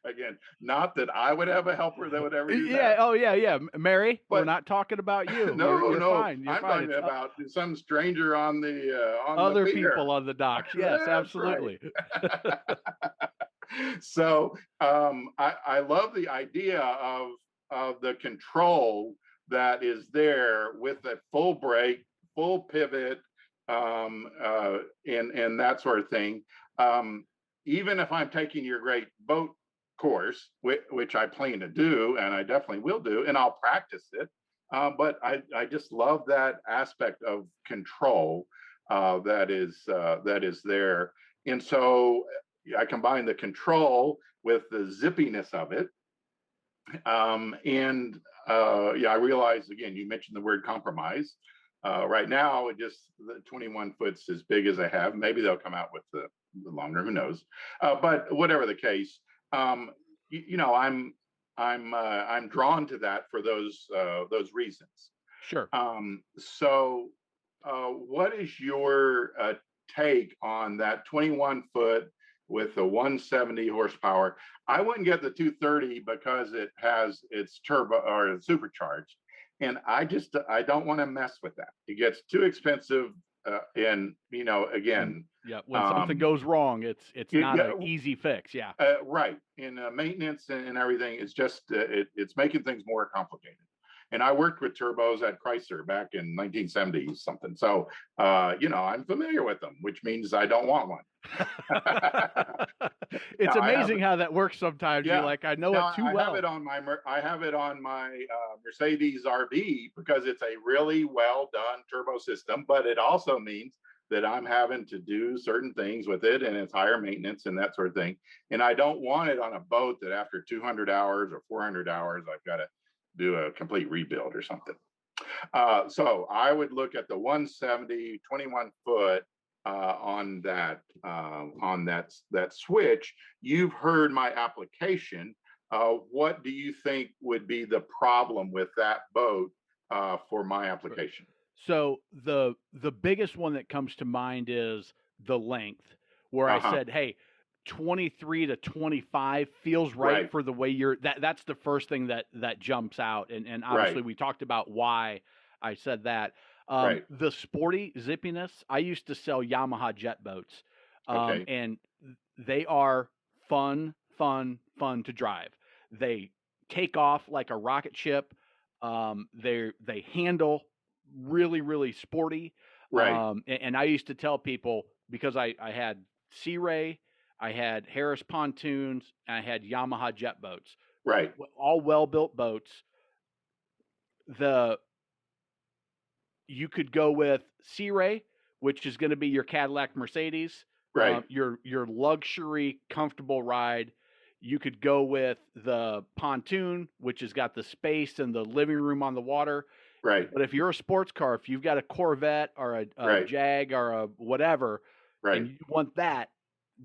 Again, not that I would have a helper that would ever do Yeah. that. Oh, yeah. Yeah. Mary, we're But not talking about you. no, You're no, fine. You're I'm fine. talking It's about some stranger on the other pier. people on the docks. Yes, That's right. absolutely. So I love the idea of the control that is there with a full brake, full pivot, and that sort of thing. Even if I'm taking your great boat course, which I plan to do, and I definitely will do, and I'll practice it. But I just love that aspect of control that is there. And so I combine the control with the zippiness of it. And yeah, I realize again, you mentioned the word compromise. Right now, just the 21 foot's as big as I have. Maybe they'll come out with the longer, who knows? But whatever the case, I'm drawn to that for those reasons. Sure. So, what is your take on that 21 foot with the 170 horsepower? I wouldn't get the 230 because it's turbo or supercharged, and I don't want to mess with that. It gets too expensive, and again, Yeah. When something goes wrong, it's not an easy fix. Yeah. right. In maintenance and everything, it's just it's making things more complicated. And I worked with turbos at Chrysler back in 1970 something. So, I'm familiar with them, which means I don't want one. It's Now, amazing how that works sometimes. yeah. You're like, I know Now, it too I well. have it on my Mercedes RV because it's a really well done turbo system, but it also means that I'm having to do certain things with it and it's higher maintenance and that sort of thing. And I don't want it on a boat that after 200 hours or 400 hours, I've got to do a complete rebuild or something. So I would look at the 170, 21 foot on that switch. You've heard my application. What do you think would be the problem with that boat for my application? So the biggest one that comes to mind is the length, where I said, hey, 23 to 25 feels right for the way that's the first thing that jumps out. And obviously we talked about why I said that. The sporty zippiness, I used to sell Yamaha jet boats. And they are fun to drive. They take off like a rocket ship. They handle really sporty. And I used to tell people, because I had Sea Ray, I had Harris pontoons, and I had Yamaha jet boats. All well-built boats. You could go with Sea Ray, which is going to be your Cadillac Mercedes, your luxury, comfortable ride. You could go with the Pontoon, which has got the space and the living room on the water. But if you're a sports car, if you've got a Corvette or a Jag or a whatever, and you want that,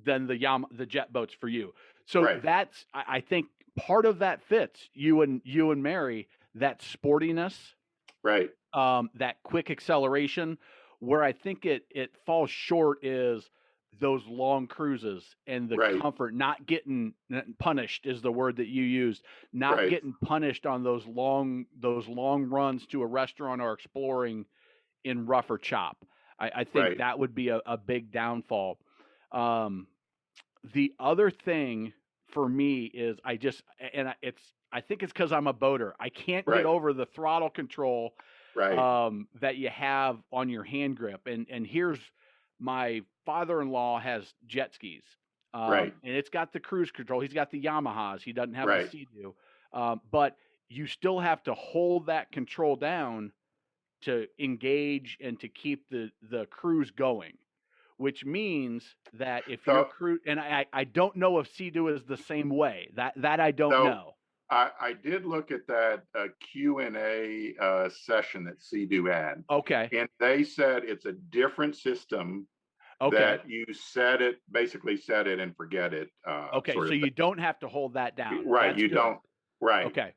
then the jet boat's for you. So that's, I think part of that fits you and Mary, that sportiness, that quick acceleration. Where I think it falls short is those long cruises and the comfort, not getting punished is the word that you used, not getting punished on those long runs to a restaurant or exploring in rough or chop. I think that would be a big downfall. The other thing for me is I think it's because I'm a boater. I can't get over the throttle control that you have on your hand grip. And here's, my father-in-law has jet skis. And it's got the cruise control. He's got the Yamahas. He doesn't have the Sea-Doo. But you still have to hold that control down to engage and to keep the cruise going, which means that if your So cruise, and I don't know if Sea-Doo is the same way. That I don't so know. I did look at that Q&A session that Sea-Doo had, Okay. and they said it's a different system Okay. that you basically set it and forget it, Okay. sort So of you thing. don't have to hold that down. Right. That's You good. don't. Right. Okay.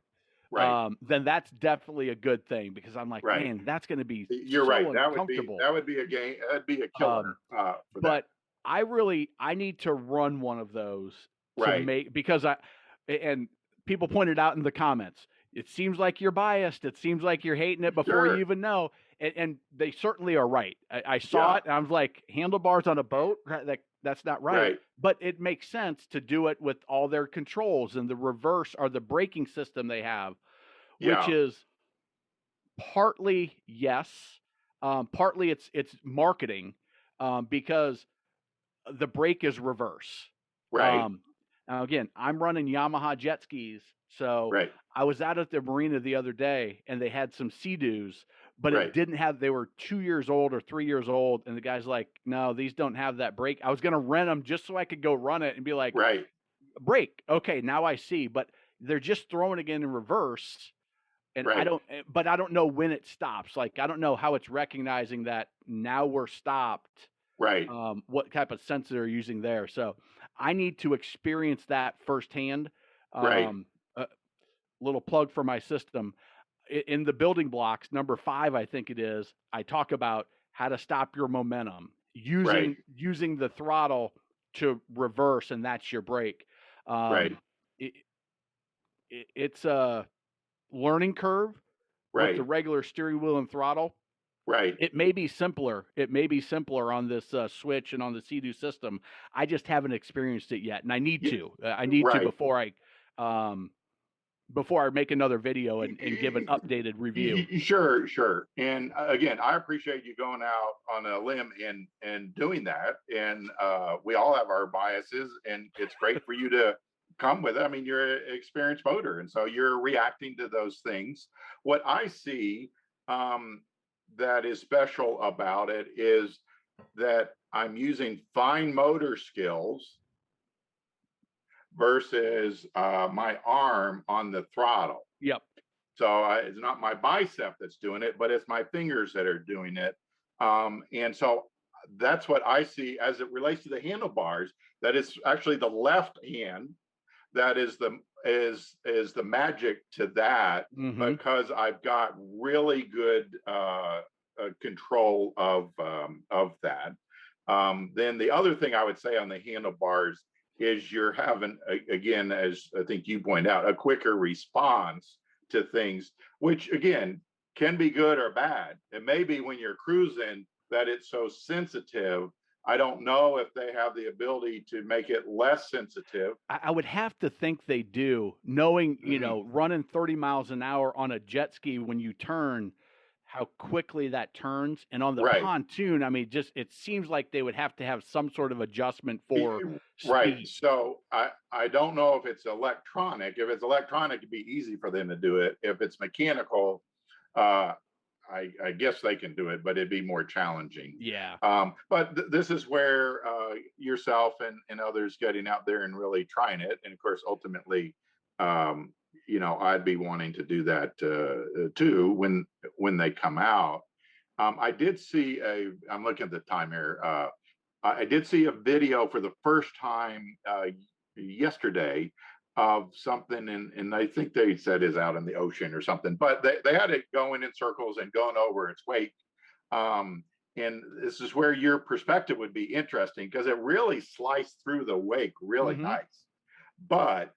Right. Then that's definitely a good thing, because I'm like, Right. man, that's going to be You're so right. uncomfortable. That would be a game. That'd be a killer for that. But I need to run one of those to Right. make, because and people pointed out in the comments, it seems like you're biased. It seems like you're hating it before you Sure. even know. And they certainly are right. I saw Yeah. it and I was like, handlebars on a boat? That's not right. Right. But it makes sense to do it with all their controls and the reverse or the braking system they have, which Yeah. is partly yes, partly it's marketing, because the brake is reverse. Right. Now again, I'm running Yamaha jet skis, so Right. I was out at the marina the other day and they had some Sea-Doos, but it Right. didn't have. They were 2 years old or 3 years old, and the guy's like, "No, these don't have that brake." I was gonna rent them just so I could go run it and be like, Right. "Brake, okay, now I see." But they're just throwing it in reverse, and Right. but I don't know when it stops. Like, I don't know how it's recognizing that now we're stopped. Right. What type of sensor they're using there. So I need to experience that firsthand. Right. A little plug for my system. In the building blocks, number 5, I think it is, I talk about how to stop your momentum Right. using the throttle to reverse, and that's your brake. Right. It's a learning curve with the Right. regular steering wheel and throttle. Right. It may be simpler. It may be simpler on this Switch and on the Sea-Doo system. I just haven't experienced it yet, and I need to. I need to Right. before I make another video and give an updated review. Sure, sure. And again, I appreciate you going out on a limb and doing that. And we all have our biases, and it's great for you to come with it. I mean, you're an experienced boater, and so you're reacting to those things. What I see that is special about it is that I'm using fine motor skills versus my arm on the throttle. Yep. So it's not my bicep that's doing it, but it's my fingers that are doing it. And so that's what I see as it relates to the handlebars. That is actually the left hand that is the magic to that, because I've got really good control of that. Then the other thing I would say on the handlebars is you're having, again, as I think you point out, a quicker response to things, which again can be good or bad. It may be when you're cruising that it's so sensitive. I don't know if they have the ability to make it less sensitive. I would have to think they do, knowing, running 30 miles an hour on a jet ski when you turn, how quickly that turns. And on the Right. pontoon, I mean, just it seems like they would have to have some sort of adjustment for Right. speed. So I don't know if it's electronic. If it's electronic, it'd be easy for them to do it. If it's mechanical, I guess they can do it, but it'd be more challenging. Yeah. But this is where yourself and others getting out there and really trying it. And of course, ultimately, I'd be wanting to do that too when they come out. I did see I'm looking at the time here. I did see a video for the first time yesterday of something, and I think they said is out in the ocean or something, but they had it going in circles and going over its wake. And this is where your perspective would be interesting, because it really sliced through the wake really nice. But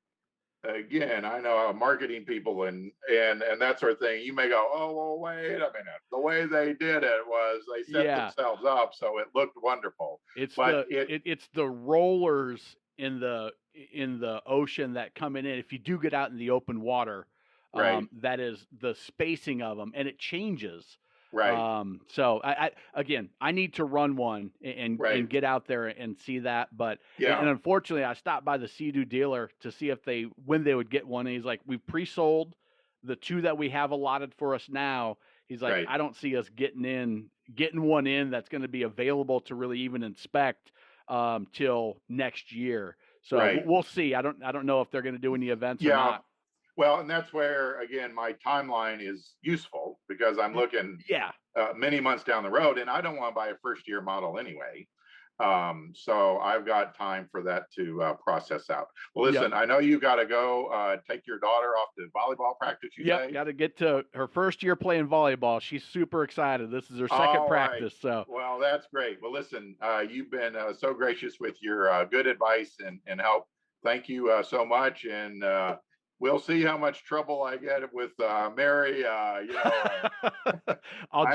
again, I know marketing people and that sort of thing, you may go, oh, well, wait a minute. The way they did it was they set themselves up so it looked wonderful. It's the rollers in the ocean that come in. If you do get out in the open water, right, that is the spacing of them, and it changes. Right. So I need to run one and get out there and see that. But and unfortunately, I stopped by the Sea-Doo dealer to see when they would get one. And he's like, "We've pre-sold the two that we have allotted for us now, he's like, Right. I don't see us getting one in that's going to be available to really even inspect till next year. So Right. we'll see. I don't know if they're going to do any events or Yeah. not. Well, and that's where, again, my timeline is useful because I'm looking Yeah. many months down the road, and I don't want to buy a first year model anyway. So I've got time for that to process out. Well, listen, I know you got to go take your daughter off to volleyball practice, you say? Got to get to her first year playing volleyball. She's super excited. This is her second All practice. Right. So, well, that's great. Well, listen, you've been so gracious with your good advice and help. Thank you so much. And we'll see how much trouble I get with Mary. I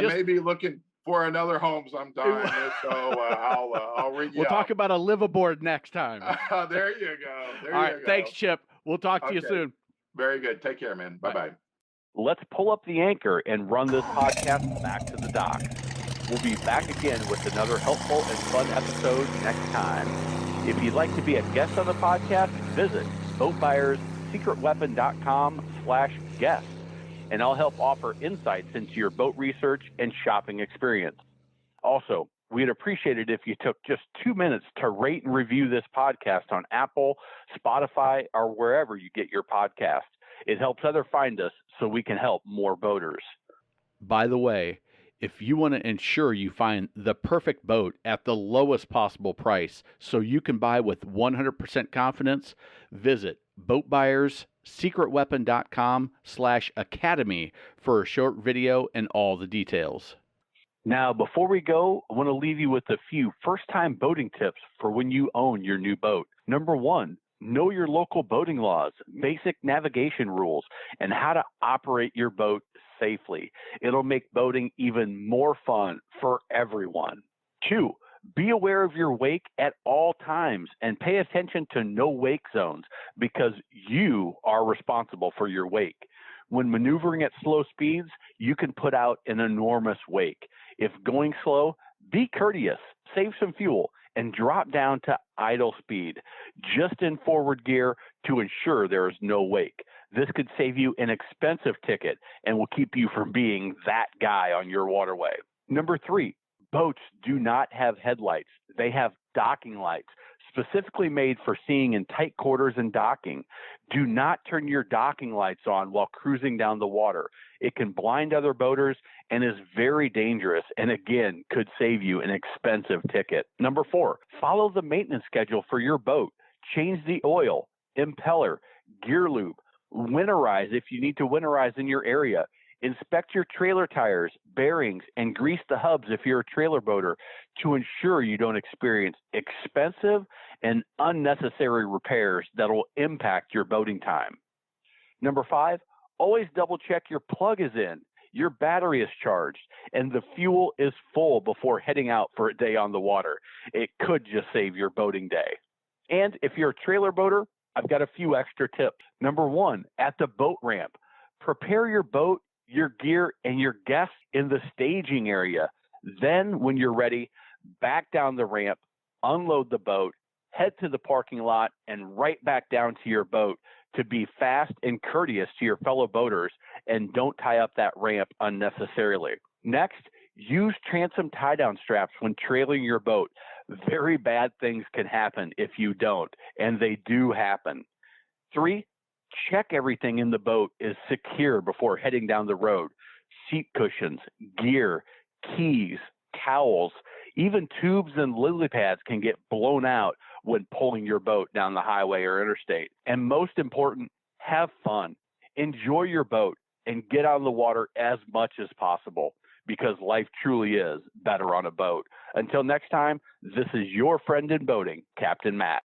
may be looking for another home sometime, so I'll ring you. We'll talk about a liveaboard next time. There you go. All right, thanks, Chip. We'll talk to you soon. Very good. Take care, man. Bye-bye. Let's pull up the anchor and run this podcast back to the docks. We'll be back again with another helpful and fun episode next time. If you'd like to be a guest on the podcast, visit boatbuyerssecretweapon.com/guest, and I'll help offer insights into your boat research and shopping experience. Also, we'd appreciate it if you took just 2 minutes to rate and review this podcast on Apple, Spotify, or wherever you get your podcast. It helps others find us so we can help more boaters. By the way, if you want to ensure you find the perfect boat at the lowest possible price so you can buy with 100% confidence, visit boatbuyerssecretweapon.com/academy for a short video and all the details. Now, before we go, I want to leave you with a few first-time boating tips for when you own your new boat. Number 1, know your local boating laws, basic navigation rules, and how to operate your boat safely. It'll make boating even more fun for everyone. 2, be aware of your wake at all times and pay attention to no wake zones because you are responsible for your wake. When maneuvering at slow speeds, you can put out an enormous wake. If going slow, be courteous, save some fuel, and drop down to idle speed, just in forward gear to ensure there is no wake. This could save you an expensive ticket and will keep you from being that guy on your waterway. Number 3, boats do not have headlights. They have docking lights, specifically made for seeing in tight quarters and docking. Do not turn your docking lights on while cruising down the water. It can blind other boaters and is very dangerous and, again, could save you an expensive ticket. Number 4, follow the maintenance schedule for your boat. Change the oil, impeller, gear lube, winterize if you need to winterize in your area. Inspect your trailer tires, bearings, and grease the hubs if you're a trailer boater to ensure you don't experience expensive and unnecessary repairs that will impact your boating time. Number 5, always double check your plug is in, your battery is charged, and the fuel is full before heading out for a day on the water. It could just save your boating day. And if you're a trailer boater, I've got a few extra tips. Number 1, at the boat ramp, prepare your boat, your gear, and your guests in the staging area. Then, when you're ready, back down the ramp, unload the boat, head to the parking lot, and right back down to your boat to be fast and courteous to your fellow boaters and don't tie up that ramp unnecessarily. Next, use transom tie-down straps when trailing your boat. Very bad things can happen if you don't, and they do happen. 3, check everything in the boat is secure before heading down the road. Seat cushions, gear, keys, towels, even tubes and lily pads can get blown out when pulling your boat down the highway or interstate. And most important, have fun. Enjoy your boat and get on the water as much as possible because life truly is better on a boat. Until next time, this is your friend in boating, Captain Matt.